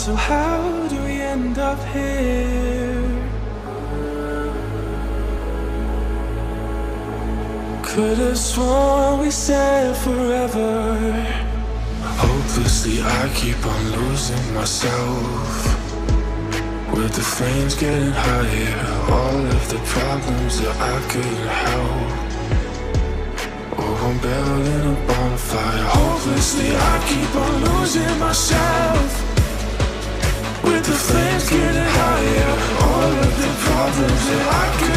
So how do we end up here? Could've sworn we said forever. Hopelessly I keep on losing myself. With the flames getting higher, all of the problems that I couldn't help. Oh, I'm building a bonfire. Hopelessly I keep on losing myself. With the flames getting higher, all of the problems that I couldn't